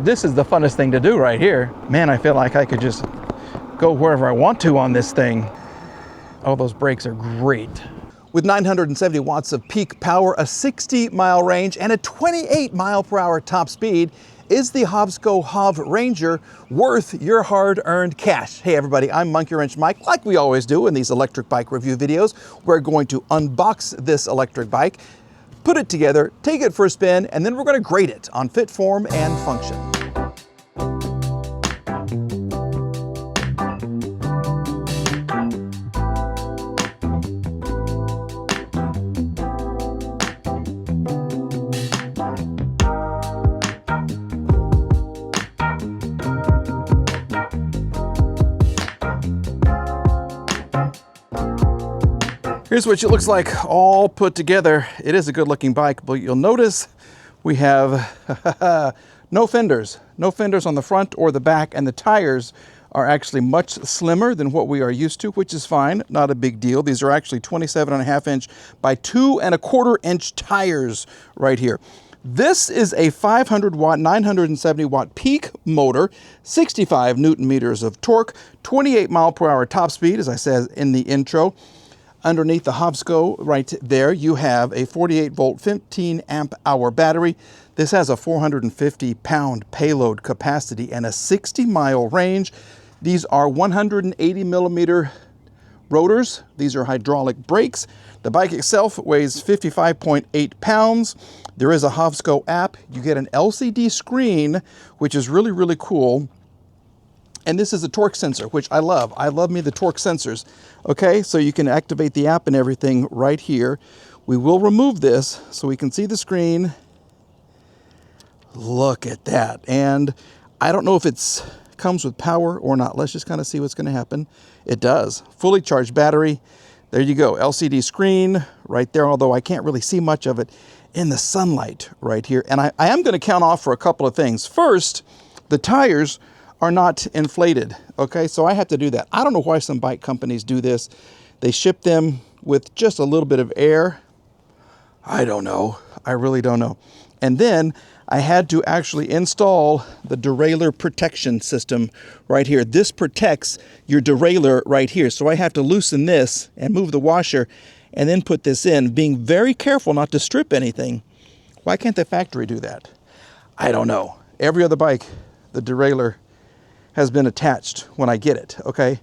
This is the funnest thing to do right here. Man, I feel like I could just go wherever I want to on this thing. Oh, those brakes are great. With 970 watts of peak power, a 60-mile range, and a 28-mile-per-hour top speed, is the Hovsco HovRanger worth your hard-earned cash? Hey everybody, I'm Monkey Wrench Mike. Like we always do in these electric bike review videos, we're going to unbox this electric bike, put it together, take it for a spin, and then we're going to grade it on fit, form, and function. Here's what it looks like all put together. It is a good looking bike, but you'll notice we have no fenders. No fenders on the front or the back, and the tires are actually much slimmer than what we are used to, which is fine, not a big deal. These are actually 27.5-inch by 2.25-inch tires right here. This is a 500-watt, 970-watt peak motor, 65 Newton meters of torque, 28-mile-per-hour top speed, as I said in the intro. Underneath the Hovsco right there, you have a 48-volt, 15-amp-hour battery. This has a 450-pound payload capacity and a 60-mile range. These are 180-millimeter rotors. These are hydraulic brakes. The bike itself weighs 55.8 pounds. There is a Hovsco app. You get an LCD screen, which is really, really cool. And this is a torque sensor, which I love. I love me the torque sensors. Okay, so you can activate the app and everything right here. We will remove this so we can see the screen. Look at that. And I don't know if it's comes with power or not. Let's just kind of see what's going to happen. It does. Fully charged battery. There you go. LCD screen right there, although I can't really see much of it in the sunlight right here. And I am going to count off for a couple of things. First, the tires are not inflated, okay? So I have to do that. I don't know why some bike companies do this. They ship them with just a little bit of air. I don't know. I really don't know. And then I had to actually install the derailleur protection system right here. This protects your derailleur right here. So I have to loosen this and move the washer and then put this in, being very careful not to strip anything. Why can't the factory do that? I don't know. Every other bike, the derailleur has been attached when I get it, okay?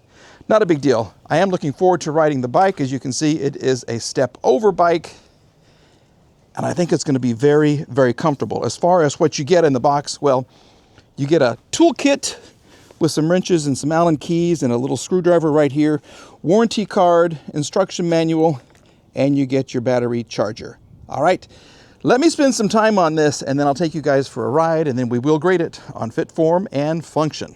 Not a big deal. I am looking forward to riding the bike. As you can see, it is a step over bike, and I think it's gonna be very, very comfortable. As far as what you get in the box, well, you get a toolkit with some wrenches and some Allen keys and a little screwdriver right here, warranty card, instruction manual, and you get your battery charger. All right, let me spend some time on this, and then I'll take you guys for a ride, and then we will grade it on fit, form, and function.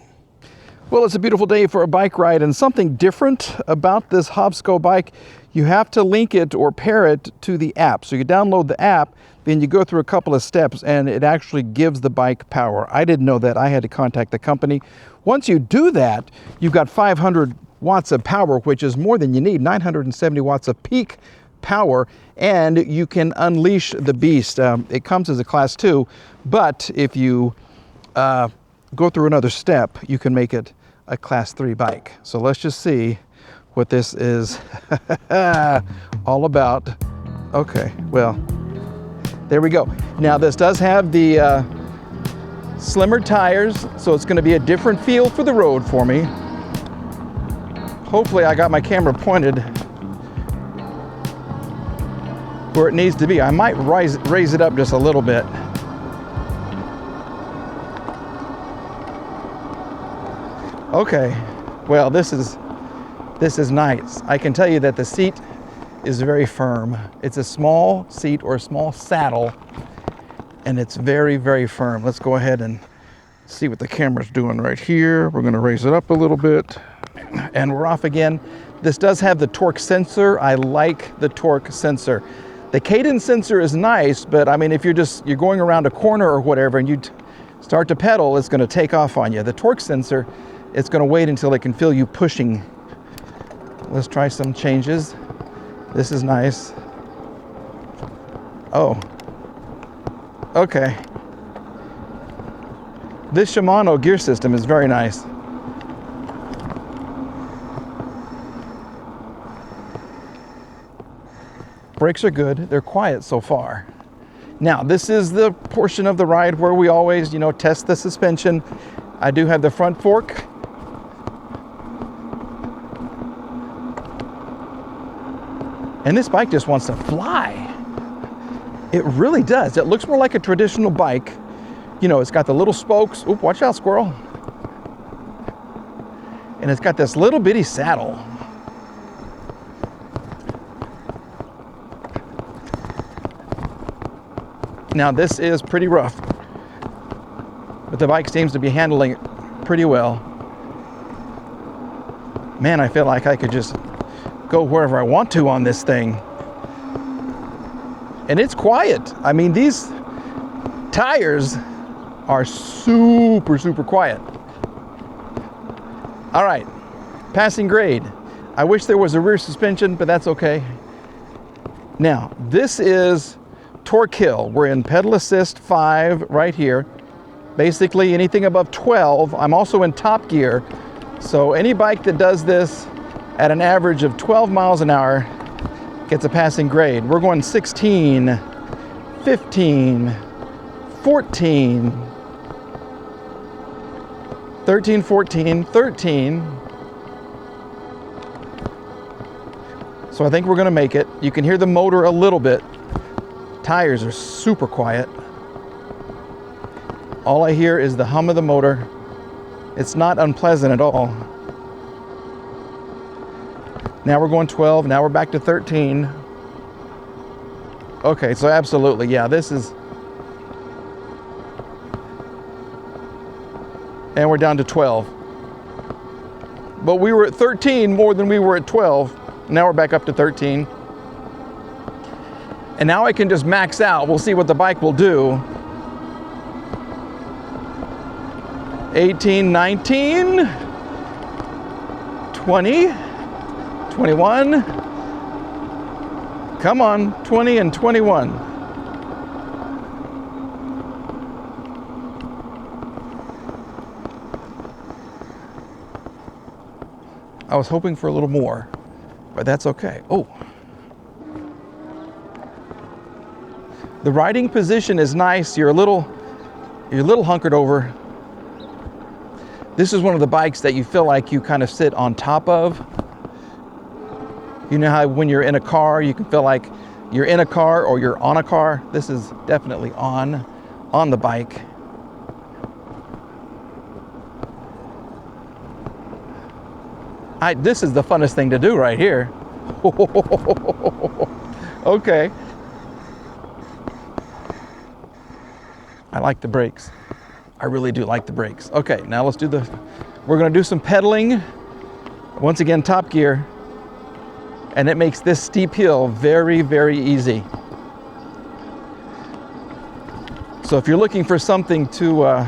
Well, it's a beautiful day for a bike ride, and something different about this Hovsco bike, you have to link it or pair it to the app. So you download the app, then you go through a couple of steps, and it actually gives the bike power. I didn't know that. I had to contact the company. Once you do that, you've got 500 watts of power, which is more than you need, 970 watts of peak power, and you can unleash the beast. It comes as a class 2, but if you go through another step, you can make it a class 3 bike. So let's just see what this is all about. Okay, well, there we go. Now this does have the slimmer tires, so it's gonna be a different feel for the road for me. Hopefully I got my camera pointed where it needs to be. I might raise it up just a little bit. Okay, well, this is nice. I can tell you that the seat is very firm. It's a small seat or a small saddle, and it's very, very firm. Let's go ahead and see what the camera's doing right here. We're gonna raise it up a little bit, and we're off again. This does have the torque sensor. I like the torque sensor. The cadence sensor is nice, but I mean, if you're going around a corner or whatever, and you start to pedal, it's gonna take off on you. The torque sensor, it's going to wait until it can feel you pushing. Let's try some changes. This is nice. Oh, okay. This Shimano gear system is very nice. Brakes are good. They're quiet so far. Now, this is the portion of the ride where we always, test the suspension. I do have the front fork. And this bike just wants to fly. It really does. It looks more like a traditional bike. It's got the little spokes. Oop, watch out, squirrel. And it's got this little bitty saddle. Now, this is pretty rough, but the bike seems to be handling it pretty well. Man, I feel like I could just go wherever I want to on this thing. And it's quiet. I mean, these tires are super, super quiet. All right, passing grade. I wish there was a rear suspension, but that's okay. Now, this is torque hill. We're in pedal assist 5 right here. Basically anything above 12. I'm also in top gear. So any bike that does this at an average of 12 miles an hour gets a passing grade. We're going 16, 15, 14, 13, 14, 13. So I think we're gonna make it. You can hear the motor a little bit. Tires are super quiet. All I hear is the hum of the motor. It's not unpleasant at all. Now we're going 12, now we're back to 13. Okay, so absolutely, yeah, this is... And we're down to 12. But we were at 13 more than we were at 12. Now we're back up to 13. And now I can just max out. We'll see what the bike will do. 18, 19, 20, 21. Come on, 20 and 21. I was hoping for a little more, but that's okay. Oh. The riding position is nice. You're a little hunkered over. This is one of the bikes that you feel like you kind of sit on top of. You know how when you're in a car, you can feel like you're in a car or you're on a car? This is definitely on the bike. This is the funnest thing to do right here. Okay. I like the brakes. I really do like the brakes. Okay, now let's do we're gonna do some pedaling. Once again, top gear. And it makes this steep hill very, very easy. So if you're looking for something to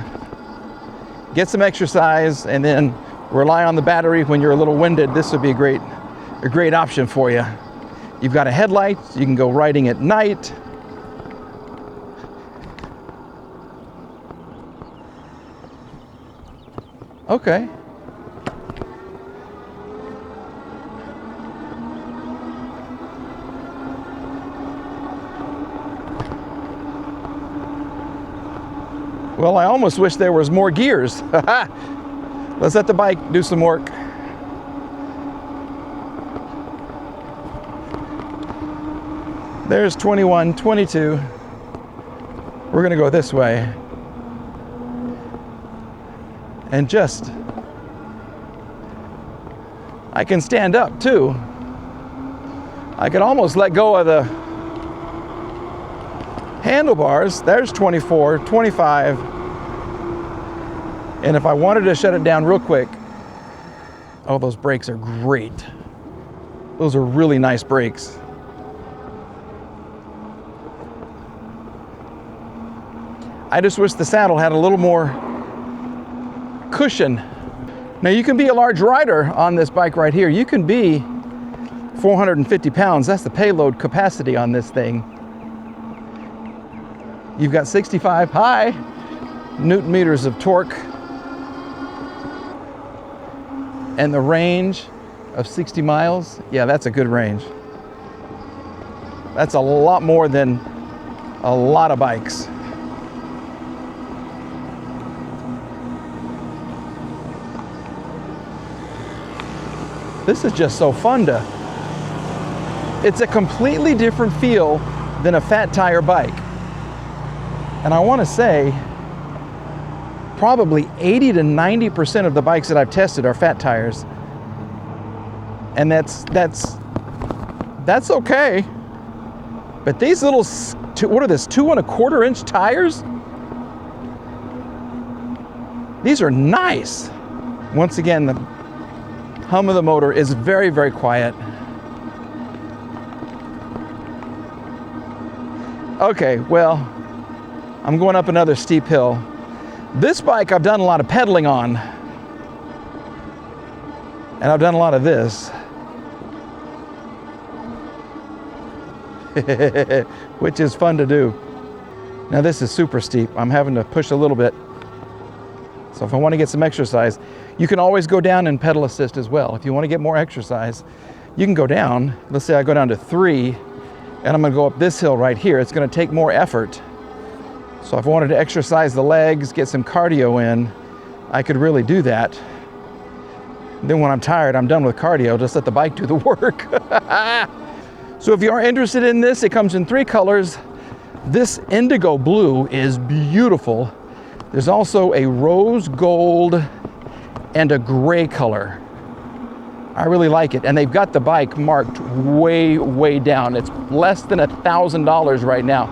get some exercise and then rely on the battery when you're a little winded, this would be a great option for you. You've got a headlight, you can go riding at night. Okay. Well, I almost wish there was more gears. Let's let the bike do some work. There's 21, 22. We're gonna go this way. And I can stand up too. I can almost let go of the handlebars. There's 24, 25. And if I wanted to shut it down real quick, oh, those brakes are great. Those are really nice brakes. I just wish the saddle had a little more cushion. Now you can be a large rider on this bike right here. You can be 450 pounds. That's the payload capacity on this thing. You've got 65, hi. Newton meters of torque, and the range of 60 miles. Yeah, that's a good range. That's a lot more than a lot of bikes. This is just so fun to, it's a completely different feel than a fat tire bike. And I want to say probably 80 to 90% of the bikes that I've tested are fat tires. And that's okay. But these little, what are this, 2 1/4 inch tires? These are nice. Once again, the hum of the motor is very, very quiet. Okay, well, I'm going up another steep hill. This bike I've done a lot of pedaling on. And I've done a lot of this. Which is fun to do. Now this is super steep. I'm having to push a little bit. So if I want to get some exercise, you can always go down and pedal assist as well. If you want to get more exercise, you can go down. Let's say I go down to 3, and I'm going to go up this hill right here. It's going to take more effort. So if I wanted to exercise the legs, get some cardio in, I could really do that. Then when I'm tired, I'm done with cardio. Just let the bike do the work. So if you are interested in this, it comes in 3 colors. This indigo blue is beautiful. There's also a rose gold and a gray color. I really like it. And they've got the bike marked way, way down. It's less than $1,000 right now.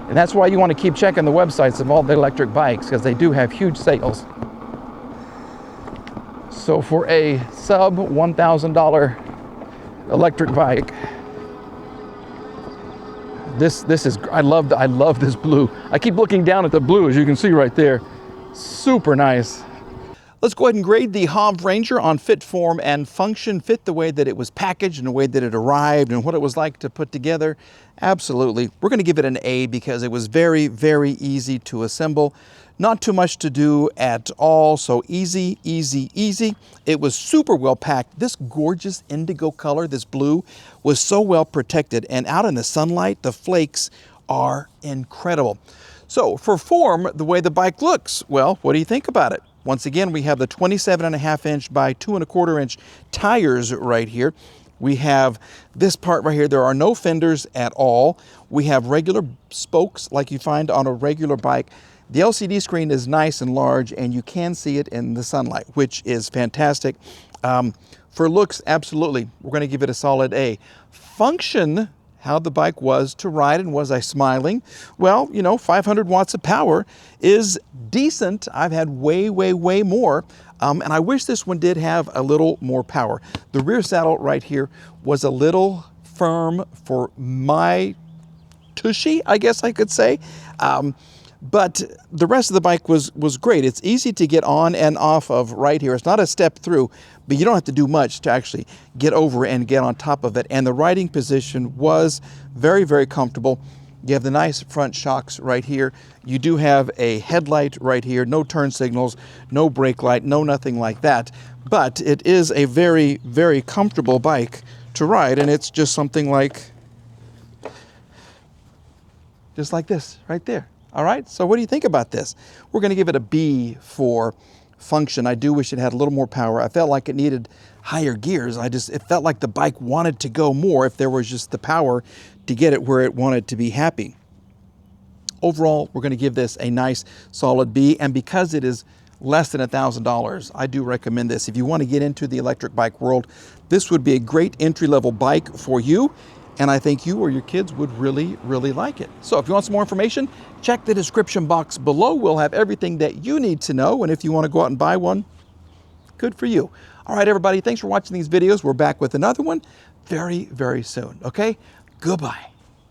And that's why you want to keep checking the websites of all the electric bikes, because they do have huge sales. So for a sub $1,000 electric bike, this is, I love this blue. I keep looking down at the blue, as you can see right there. Super nice. Let's go ahead and grade the HovRanger on fit, form, and function. Fit the way that it was packaged and the way that it arrived and what it was like to put together. Absolutely. We're going to give it an A because it was very, very easy to assemble. Not too much to do at all, so easy, easy, easy. It was super well packed. This gorgeous indigo color, this blue, was so well protected, and out in the sunlight, the flakes are incredible. So for form, the way the bike looks, well, what do you think about it? Once again, we have the 27.5 inch by 2 1/4 inch tires right here. We have this part right here. There are no fenders at all. We have regular spokes like you find on a regular bike. The LCD screen is nice and large, and you can see it in the sunlight, which is fantastic. For looks, absolutely, we're going to give it a solid A. Function, how the bike was to ride, and was I smiling? Well, you know, 500 watts of power is decent. I've had way, way, way more. And I wish this one did have a little more power. The rear saddle right here was a little firm for my tushy, I guess I could say. But the rest of the bike was great. It's easy to get on and off of right here. It's not a step through, but you don't have to do much to actually get over and get on top of it. And the riding position was very, very comfortable. You have the nice front shocks right here. You do have a headlight right here, no turn signals, no brake light, no nothing like that. But it is a very, very comfortable bike to ride, and it's just something like, just like this right there. All right, so what do you think about this? We're going to give it a B for function. I do wish it had a little more power. I felt like it needed higher gears. It felt like the bike wanted to go more if there was just the power to get it where it wanted to be happy. Overall, we're going to give this a nice solid B, and because it is less than $1,000, I do recommend this. If you want to get into the electric bike world, this would be a great entry-level bike for you. And I think you or your kids would really, really like it. So if you want some more information, check the description box below. We'll have everything that you need to know. And if you want to go out and buy one, good for you. All right, everybody, thanks for watching these videos. We're back with another one very, very soon. Okay, goodbye.